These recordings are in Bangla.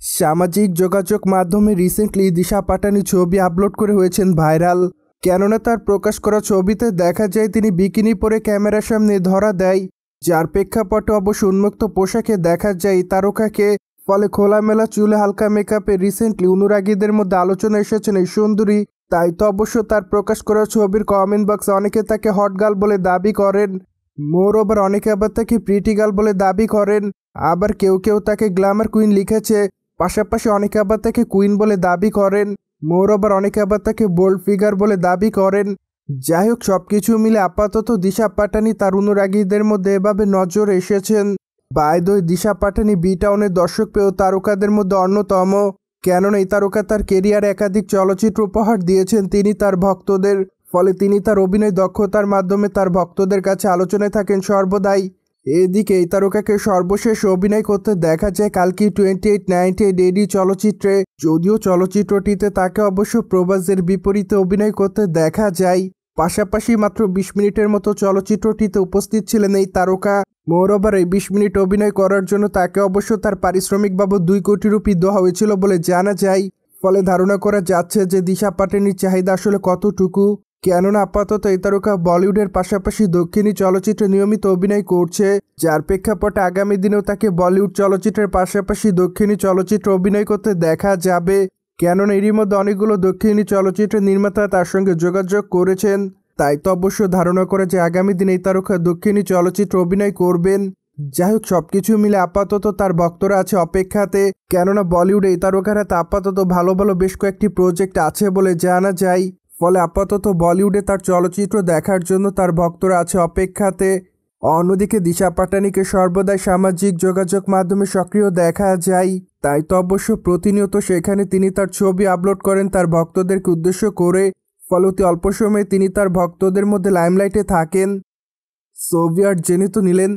সামাজিক যোগাযোগ মাধ্যমে রিসেন্টলি দিশা পাটানি ছবি আপলোড করে হয়েছেন ভাইরাল। কেননা তার প্রকাশ করা ছবিতে দেখা যায় তিনি বিকিনি পরে ক্যামেরার সামনে ধরা দেয়, যার প্রেক্ষাপটে অবশ্য উন্মুক্ত পোশাকে দেখা যায় তারকাকে। ফলে খোলামেলা চুলে হালকা মেকআপে রিসেন্টলি অনুরাগীদের মধ্যে আলোচনা এসেছেন এই সুন্দরী। তাই তো অবশ্য তার প্রকাশ করা ছবির কমেন্ট বক্সে অনেকে তাকে হট গার্ল বলে দাবি করেন। মোর ওভার অনেকে আবার তাকে প্রিটি গার্ল বলে দাবি করেন। আবার কেউ কেউ তাকে গ্ল্যামার কুইন লিখেছে। পাশাপাশি অনেকে আবার তাকে কুইন বলে দাবি করেন। মোর ওভার অনেকে আবার তাকে বোল্ড ফিগার বলে দাবি করেন। যাই হোক, সবকিছু মিলে আপাতত দিশা পাটানি তার অনুরাগীদের মধ্যে এভাবে নজর এসেছেন। By the way, Disha Patani B টাউনের দর্শকপ্রিয় তারকাদের মধ্যে অন্যতম। কেননা এই তারকা তার কেরিয়ারে একাধিক চলচ্চিত্র উপহার দিয়েছেন তিনি তার ভক্তদের। ফলে তিনি তার অভিনয় দক্ষতার মাধ্যমে তার ভক্তদের কাছে আলোচনায় থাকেন সর্বদাই। এদিকে এই তারকাকে সর্বশেষ অভিনয় করতে দেখা যায় কালকি 2898 এডি চলচ্চিত্রে। যদিও চলচ্চিত্রটিতে তাকে অবশ্য প্রভাসের বিপরীতে অভিনয় করতে দেখা যায়। পাশাপাশি মাত্র 20 মিনিটের মতো চলচ্চিত্রটিতে উপস্থিত ছিলেন এই তারকা। মোরওভার এই 20 মিনিট অভিনয় করার জন্য তাকে অবশ্য তার পারিশ্রমিক বাবদ 2 কোটি রুপি দেওয়া হয়েছিল বলে জানা যায়। ফলে ধারণা করা যাচ্ছে যে দিশা পাটানির চাহিদা আসলে কতটুকু। কেননা আপাতত এই তারকা বলিউডের পাশাপাশি দক্ষিণী চলচ্চিত্রে নিয়মিত অভিনয় করছে, যার প্রেক্ষাপটে আগামী দিনেও তাকে বলিউড চলচ্চিত্রের পাশাপাশি দক্ষিণী চলচ্চিত্রে অভিনয় করতে দেখা যাবে। কেননা এরই মধ্যে অনেকগুলো দক্ষিণী চলচ্চিত্রের নির্মাতা তার সঙ্গে যোগাযোগ করেছেন। তাই তো অবশ্য ধারণা করে যে আগামী দিনে এই তারকা দক্ষিণী চলচ্চিত্রে অভিনয় করবেন। যাই হোক, সবকিছু মিলে আপাতত তার ভক্তরা আছে অপেক্ষাতে। কেননা বলিউডে এই তারকার হাতে আপাতত ভালো ভালো বেশ কয়েকটি প্রজেক্ট আছে বলে জানা যায়। ফলে আপাতত বলিউডে তার চলচ্চিত্র দেখার জন্য তার ভক্তরা আছে অপেক্ষাতে। অন্যদিকে দিশা পাটানিকে সর্বদাই সামাজিক যোগাযোগ মাধ্যমে সক্রিয় দেখা যায়। তাই তো অবশ্য প্রতিনিয়ত সেখানে তিনি তার ছবি আপলোড করেন তার ভক্তদেরকে উদ্দেশ্য করে। ফলে অতি অল্প সময়ে তিনি তার ভক্তদের মধ্যে লাইমলাইটে থাকেন। সোভিয়ার জেনে তো নিলেন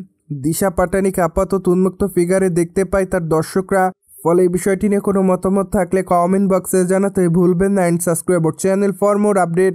দিশা পাটানিকে আপাতত উন্মুক্ত ফিগারে দেখতে পায় তার দর্শকরা। ফলে এই বিষয়টি নিয়ে কোনো মতামত থাকলে কমেন্ট বক্সে জানাতে ভুলবেন না। And subscribe our channel for more update.